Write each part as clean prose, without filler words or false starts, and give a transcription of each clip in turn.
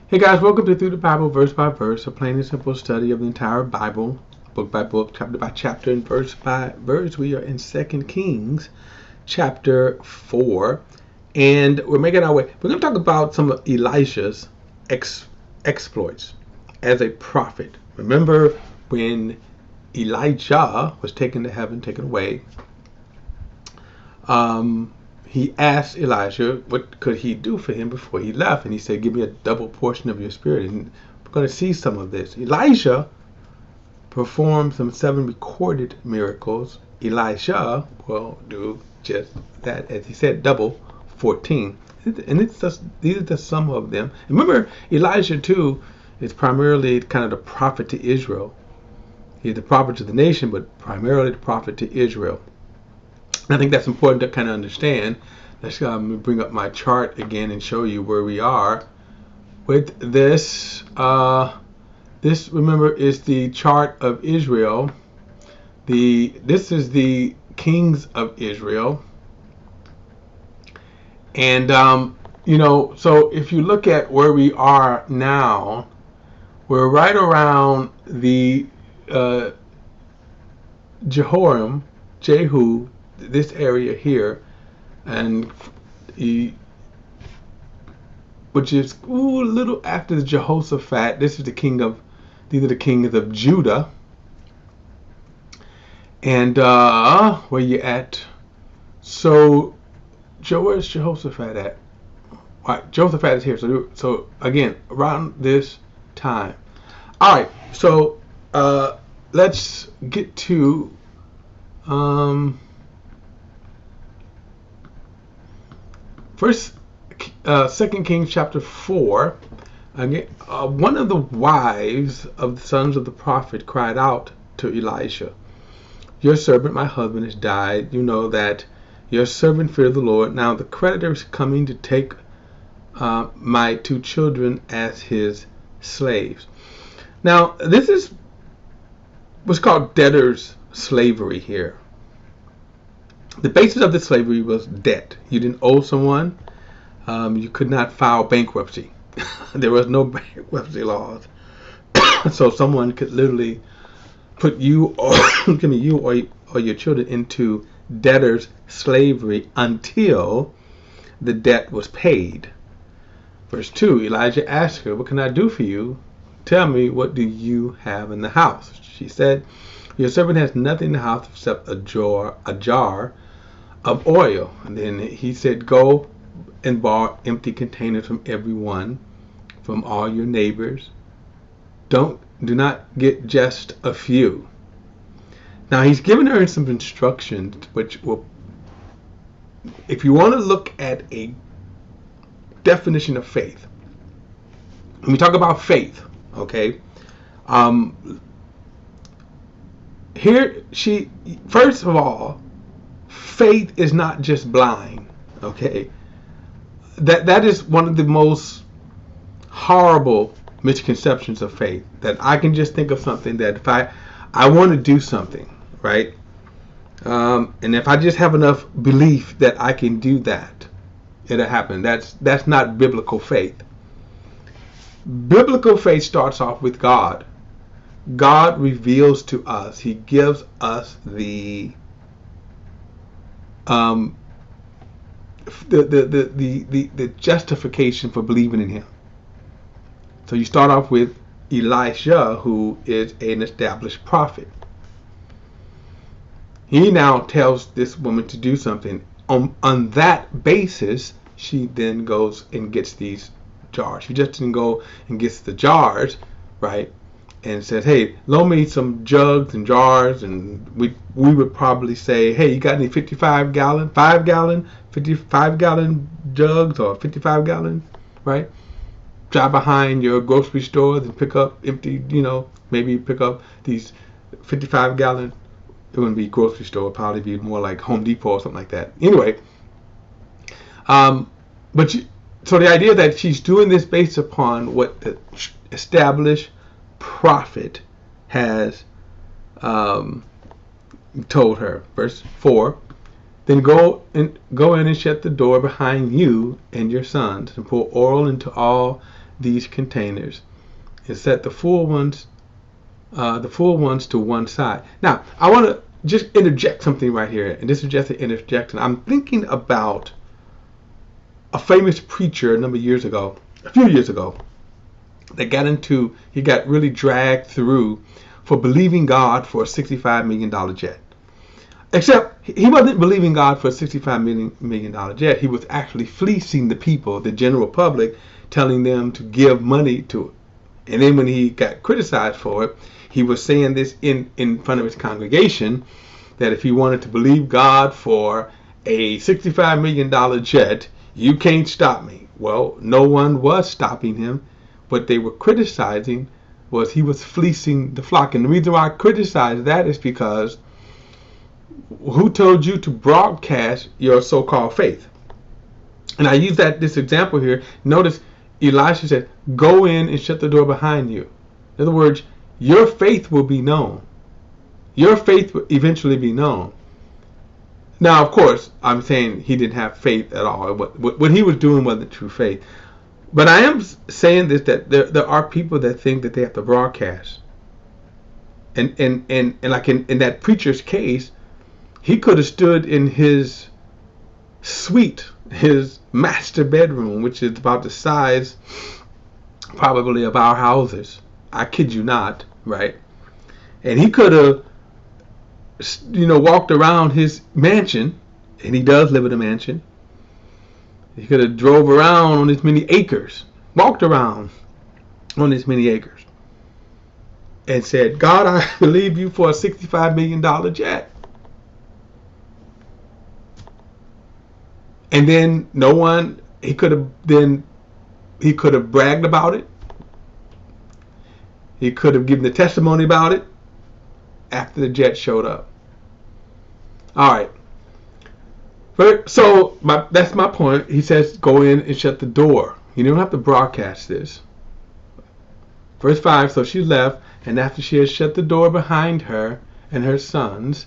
Hey guys, welcome to Through the Bible, verse by verse, a plain and simple study of the entire Bible, book by book, chapter by chapter, and verse by verse. We are in 2 Kings chapter 4, and we're making our way. We're going to talk about some of Elisha's exploits as a prophet. Remember when Elijah was taken to heaven, taken away, he asked Elisha what could he do for him before he left, and he said, give me a double portion of your spirit. And we're going to see some of this. Elisha performed some 7 recorded miracles. Elisha will do just that, as he said, double 14. And it's just, these are just some of them. And remember, Elisha too is primarily kind of the prophet to Israel. He's the prophet to the nation, but primarily the prophet to Israel. I think that's important to kind of understand. Let's bring up my chart again and show you where we are with this. This, remember, is the chart of Israel. This is the kings of Israel. And, so if you look at where we are now, we're right around the Jehu, this area here, and which is a little after the Jehoshaphat. These are the kings of Judah. And where you at? So where's Jehoshaphat at? All right, Jehoshaphat is here. So again, around this time. All right, so let's get to First, 2 Kings chapter 4. Again, one of the wives of the sons of the prophet cried out to Elisha, your servant, my husband, has died. You know that your servant feared the Lord. Now the creditor is coming to take my 2 children as his slaves. Now, this is what's called debtor's slavery here. The basis of the slavery was debt. You didn't owe someone. You could not file bankruptcy. There was no bankruptcy laws. So someone could literally put you or your children into debtor's slavery until the debt was paid. Verse 2, Elijah asked her, what can I do for you? Tell me, what do you have in the house? She said, your servant has nothing in the house except a jar of oil. And then he said, go and borrow empty containers from everyone, from all your neighbors. Do not get just a few. Now he's given her some instructions, which will, if you want to look at a definition of faith, when we talk about faith, okay, here first of all, faith is not just blind, okay? That is one of the most horrible misconceptions of faith, that I can just think of something that if I want to do something, right? And if I just have enough belief that I can do that, it'll happen. That's not biblical faith. Biblical faith starts off with God. God reveals to us. He gives us the justification for believing in him. So you start off with Elisha, who is an established prophet. He now tells this woman to do something. On that basis, she then goes and gets these jars. She just didn't go and gets the jars, right? And says, hey, loan me some jugs and jars, and we would probably say, hey, you got any 55-gallon jugs or 55-gallon, right? Drive behind your grocery stores and pick up empty, maybe pick up these 55-gallon. It wouldn't be grocery store, it'd probably be more like Home Depot or something like that. Anyway, so the idea that she's doing this based upon what the established prophet has told her. Verse 4, then go in and shut the door behind you and your sons, and pour oil into all these containers and set the full ones to one side. Now, I want to just interject something right here, and this is just an interjection. I'm thinking about a famous preacher a few years ago, that he got really dragged through for believing God for a $65 million jet. Except he wasn't believing God for a $65 million jet. He was actually fleecing the people, the general public, telling them to give money to it. And then when he got criticized for it, he was saying this in front of his congregation, that if he wanted to believe God for a $65 million jet, you can't stop me. Well, no one was stopping him. What they were criticizing was he was fleecing the flock. And the reason why I criticize that is because who told you to broadcast your so-called faith? And I use this example here. Notice Elisha said, go in and shut the door behind you. In other words, your faith will be known. Your faith will eventually be known. Now, of course, I'm saying he didn't have faith at all. What he was doing wasn't true faith. But I am saying this, that there are people that think that they have to broadcast. And like in that preacher's case, he could have stood in his suite, his master bedroom, which is about the size probably of our houses. I kid you not, right? And he could have, walked around his mansion, and he does live in a mansion. He could have drove around on his many acres, walked around on his many acres, and said, God, I believe you for a $65 million jet. And then he could have bragged about it. He could have given the testimony about it after the jet showed up. All right. So that's my point. He says, go in and shut the door. You don't have to broadcast this. Verse 5, so she left, and after she had shut the door behind her and her sons,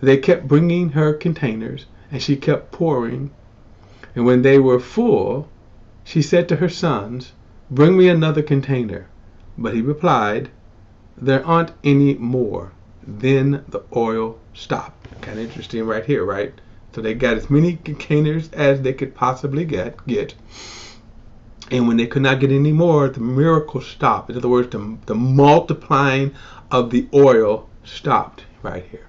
they kept bringing her containers, and she kept pouring. And when they were full, she said to her sons, bring me another container. But he replied, there aren't any more. Then the oil stopped. Kind of interesting right here, right? So they got as many containers as they could possibly get. And when they could not get any more, the miracle stopped. In other words, the multiplying of the oil stopped right here.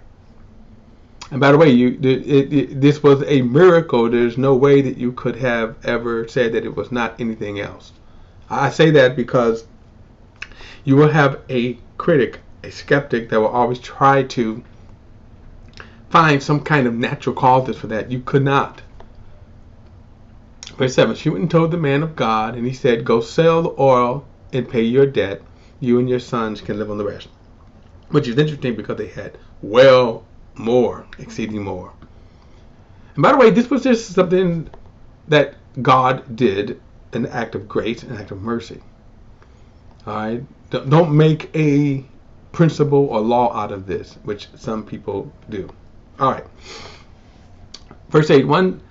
And by the way, this was a miracle. There's no way that you could have ever said that it was not anything else. I say that because you will have a critic, a skeptic, that will always try to find some kind of natural causes for that. You could not. Verse 7, she went and told the man of God, and he said, go sell the oil and pay your debt. You and your sons can live on the rest. Which is interesting because they had more, exceeding more. And by the way, this was just something that God did, an act of grace, an act of mercy. All right? Don't make a principle or law out of this, which some people do. All right. Verse 8, one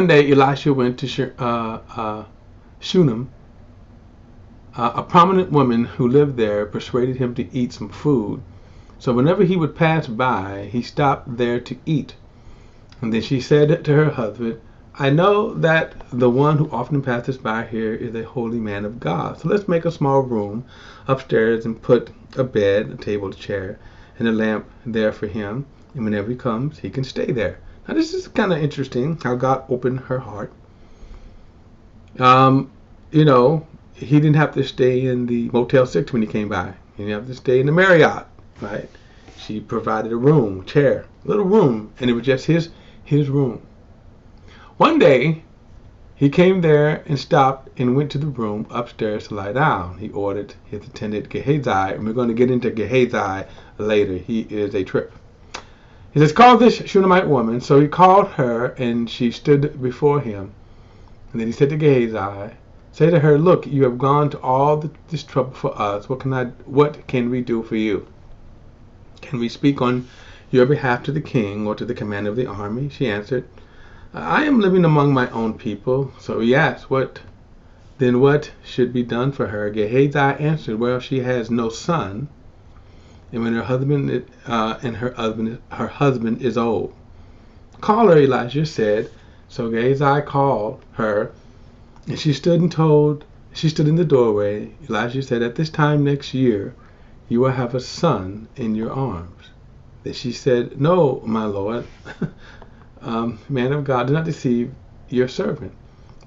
day Elisha went to Shunem. A prominent woman who lived there persuaded him to eat some food. So whenever he would pass by, he stopped there to eat. And then she said to her husband, I know that the one who often passes by here is a holy man of God. So let's make a small room upstairs and put a bed, a table, a chair, and a lamp there for him. And whenever he comes, he can stay there. Now this is kind of interesting how God opened her heart. He didn't have to stay in the Motel 6 when he came by. He didn't have to stay in the Marriott, right? She provided a room, chair, little room, and it was just his room. One day, he came there and stopped and went to the room upstairs to lie down. He ordered his attendant Gehazi, and we're going to get into Gehazi later. He is a trip. He says, call this Shunammite woman. So he called her, and she stood before him. And then he said to Gehazi, say to her, look, you have gone to all this trouble for us. What can we do for you? Can we speak on your behalf to the king or to the commander of the army? She answered, I am living among my own people. So he asked, what Then what should be done for her? Gehazi answered, well, she has no son, and when her husband is old. Call her, Elisha said. So Gehazi called her, and she stood in the doorway. Elisha said, at this time next year, you will have a son in your arms. Then she said, no, my lord, man of God, do not deceive your servant.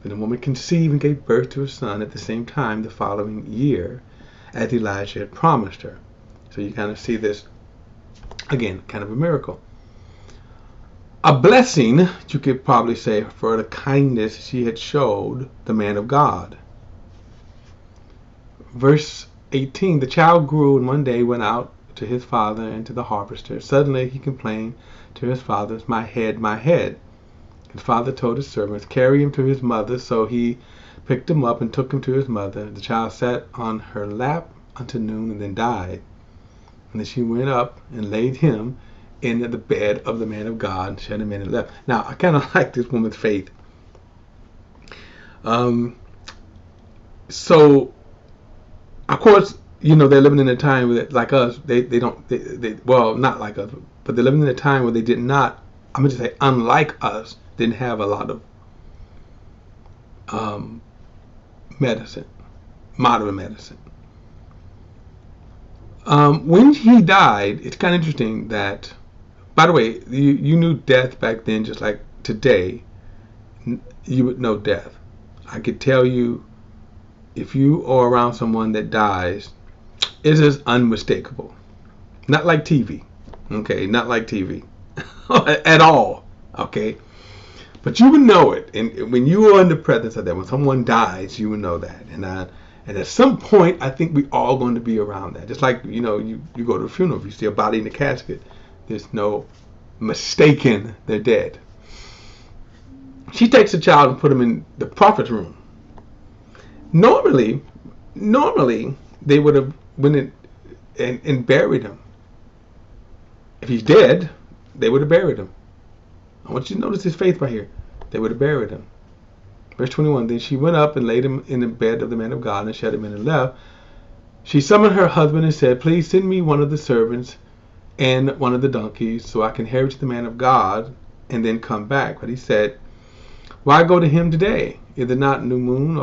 Then the woman conceived and gave birth to a son at the same time the following year, as Elisha had promised her. So you kind of see this, again, kind of a miracle. A blessing, you could probably say, for the kindness she had showed the man of God. Verse 18, the child grew and one day went out to his father and to the harvester. Suddenly he complained to his father, my head, my head. His father told his servants, carry him to his mother. So he picked him up and took him to his mother. The child sat on her lap until noon and then died. And then she went up and laid him in the bed of the man of God and shut him in and left. Now, I kind of like this woman's faith. So, of course, you know, they're living in a time where, like us, well, not like us, but they're living in a time where they did not, I'm going to say, unlike us, didn't have a lot of medicine, modern medicine. When he died, it's kind of interesting that, by the way, you knew death back then just like today. You would know death. I could tell you, if you are around someone that dies, it is unmistakable. Not like TV, okay? Not like TV at all, okay? But you would know it, and when you are in the presence of that, when someone dies, you would know that. And at some point, I think we all going to be around that. Just like, you know, you go to a funeral, if you see a body in the casket, there's no mistaking they're dead. She takes the child and put him in the prophet's room. Normally, they would have went in and buried him. If he's dead, they would have buried him. I want you to notice his faith right here. They would have buried him. Verse 21, then she went up and laid him in the bed of the man of God and shut him in and left. She summoned her husband and said, please send me one of the servants and one of the donkeys so I can hurry to the man of God and then come back. But he said, why go to him today? Is it not new moon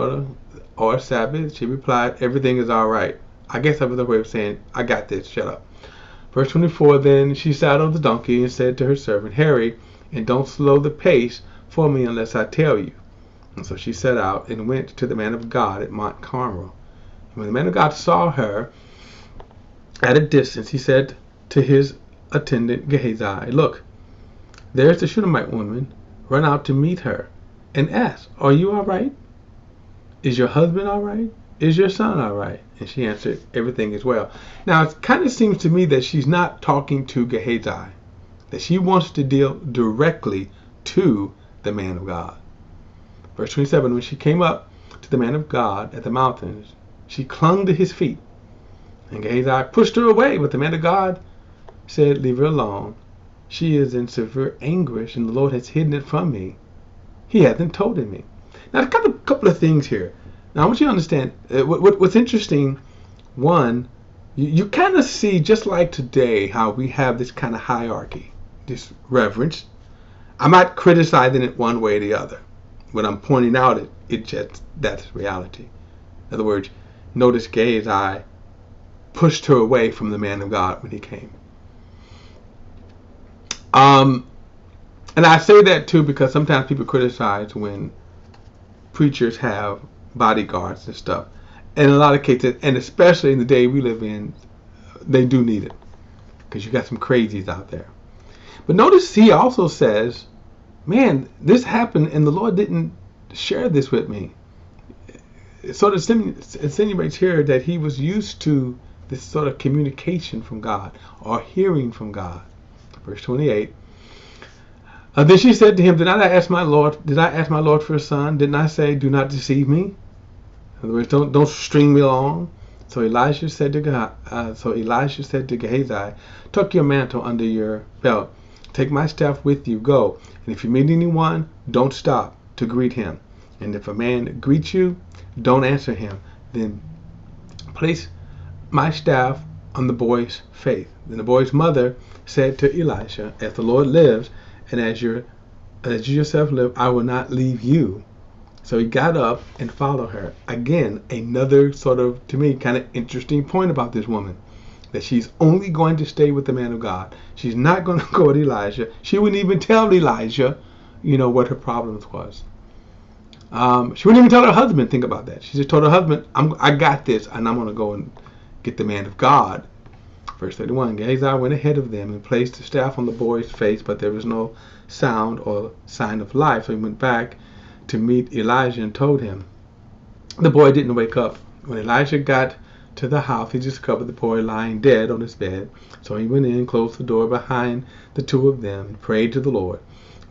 or Sabbath? She replied, everything is all right. I guess that was a way of saying, I got this, shut up. Verse 24, then she saddled the donkey and said to her servant, hurry and don't slow the pace for me unless I tell you. And so she set out and went to the man of God at Mount Carmel. And when the man of God saw her at a distance, he said to his attendant Gehazi, look, there's the Shunammite woman. Run out to meet her and ask, are you all right? Is your husband all right? Is your son all right? And she answered, everything is well. Now, it kind of seems to me that she's not talking to Gehazi, that she wants to deal directly to the man of God. Verse 27, when she came up to the man of God at the mountains, she clung to his feet. And Gehazi pushed her away, but the man of God said, leave her alone. She is in severe anguish, and the Lord has hidden it from me. He hasn't told it me. Now, a couple of things here. Now, I want you to understand, what's interesting, one, you kind of see, just like today, how we have this kind of hierarchy, this reverence. I'm not criticizing it one way or the other. When I'm pointing out that's reality. In other words, notice Gehazi pushed her away from the man of God when he came. And I say that too because sometimes people criticize when preachers have bodyguards and stuff. And in a lot of cases, and especially in the day we live in, they do need it. Because you got some crazies out there. But notice he also says, man, this happened and the Lord didn't share this with me. It sort of insinuates here that he was used to this sort of communication from God or hearing from God. Verse 28. Then she said to him, Did I ask my Lord for a son? Didn't I say, do not deceive me? In other words, don't string me along. So Elisha said to Gehazi, tuck your mantle under your belt. Take my staff with you. Go. And if you meet anyone, don't stop to greet him. And if a man greets you, don't answer him. Then place my staff on the boy's face. Then the boy's mother said to Elisha, as the Lord lives, and as you yourself live, I will not leave you. So he got up and followed her. Again, another sort of, to me, kind of interesting point about this woman. That she's only going to stay with the man of God. She's not going to go with Elijah. She wouldn't even tell Elijah, what her problems was. She wouldn't even tell her husband. Think about that. She just told her husband, I got this, and I'm going to go and get the man of God. Verse 31, Gehazi went ahead of them and placed the staff on the boy's face, but there was no sound or sign of life. So he went back to meet Elijah and told him. The boy didn't wake up. When Elijah got to the house, he discovered the boy lying dead on his bed. So he went in, closed the door behind the two of them, and prayed to the Lord.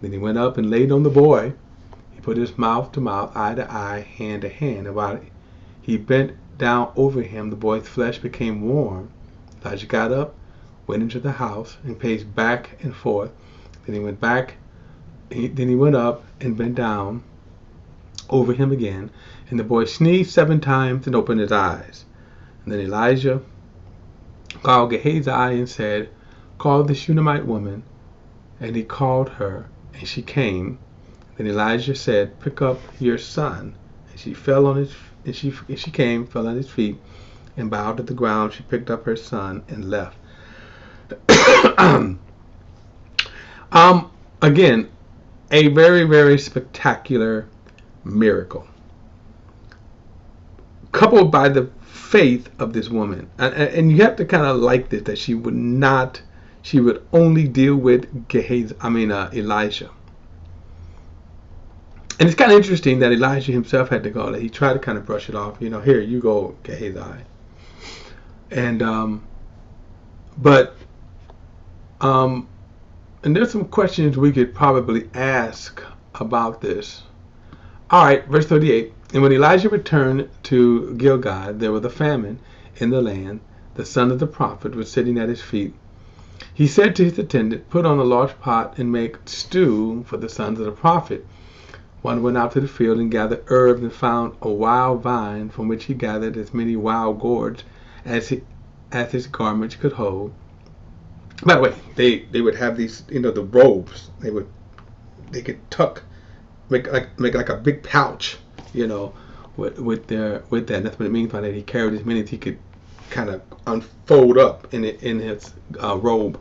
Then he went up and laid on the boy. He put his mouth to mouth, eye to eye, hand to hand. And while he bent down over him, the boy's flesh became warm. Elijah got up, went into the house, and paced back and forth. Then he went up and bent down over him again. And the boy sneezed 7 times and opened his eyes. And then Elijah called Gehazi and said, call the Shunammite woman. And he called her, and she came. Then Elijah said, pick up your son. And she fell on his fell on his feet and bowed to the ground. She picked up her son and left. Again, a very, very spectacular miracle, coupled by the faith of this woman. And you have to kind of like this, that she would only deal with Elisha. And it's kind of interesting that Elijah himself had to go. He tried to kind of brush it off. Here, you go, Gehazi. And, and there's some questions we could probably ask about this. All right, verse 38. And when Elijah returned to Gilgal, there was a famine in the land. The son of the prophet was sitting at his feet. He said to his attendant, put on a large pot and make stew for the sons of the prophet. One went out to the field and gathered herbs and found a wild vine, from which he gathered as many wild gourds as his garments could hold. By the way, they would have these, the robes. They could make like a big pouch, with that. And that's what it means by that. He carried as many as he could kind of unfold up in his robe.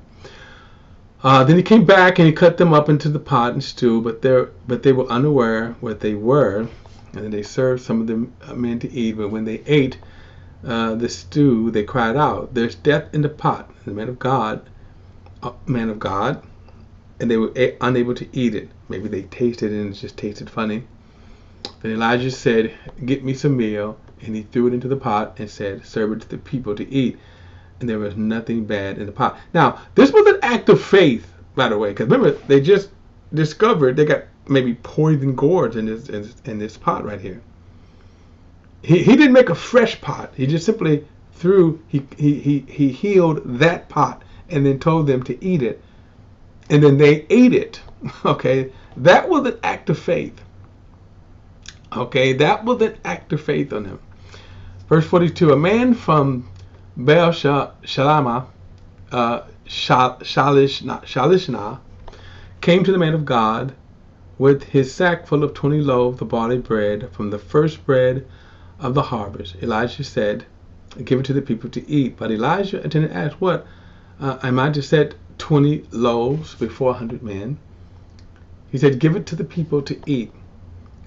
Then he came back and he cut them up into the pot and stew, but they were unaware what they were, and then they served some of the men to eat. But when they ate the stew, they cried out, "There's death in the pot!" And the man of God, and they were unable to eat it. Maybe they tasted it and it just tasted funny. Then Elijah said, "Get me some meal," and he threw it into the pot and said, "Serve it to the people to eat." And there was nothing bad in the pot. Now, this was an act of faith, by the way, because remember, they just discovered they got maybe poison gourds in this pot right here. He didn't make a fresh pot. He just simply he healed that pot and then told them to eat it. And then they ate it. Okay, that was an act of faith. Okay, that was an act of faith on him. Verse 42, a man from Baal Shalishna came to the man of God with his sack full of 20 loaves of barley bread from the first bread of the harvest. Elijah said, "Give it to the people to eat." But Elijah attended and asked, "What? Am I to set 20 loaves before 100 men?" He said, "Give it to the people to eat."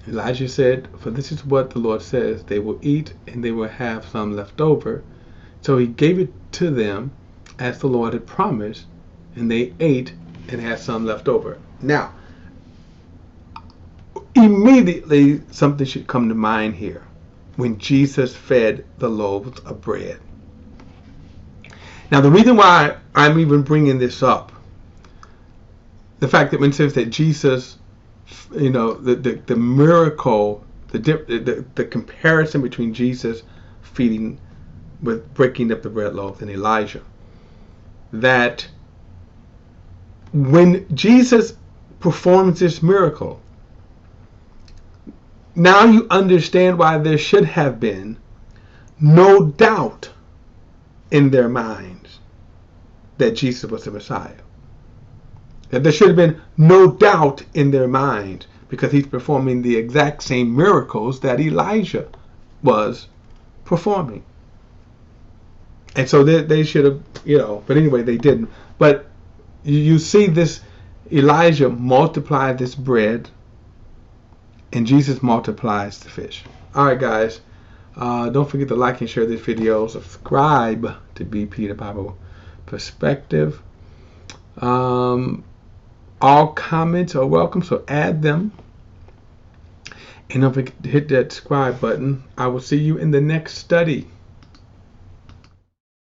Elijah said, "For this is what the Lord says, they will eat and they will have some left over." So he gave it to them as the Lord had promised, and they ate and had some left over. Now, immediately something should come to mind here when Jesus fed the loaves of bread. Now, the reason why I'm even bringing this up, the fact that when it says that Jesus, the miracle, the comparison between Jesus feeding with breaking up the bread loaves and Elijah, that when Jesus performs this miracle, Now you understand why there should have been no doubt in their minds that Jesus was the Messiah. That there should have been no doubt in their minds because he's performing the exact same miracles that Elijah was performing. And so they should have, but anyway, they didn't. But you see this, Elijah multiplied this bread, and Jesus multiplies the fish. All right, guys. Don't forget to like and share this video. Subscribe to BP the Bible Perspective. All comments are welcome, so add them. And don't forget to hit that subscribe button. I will see you in the next study.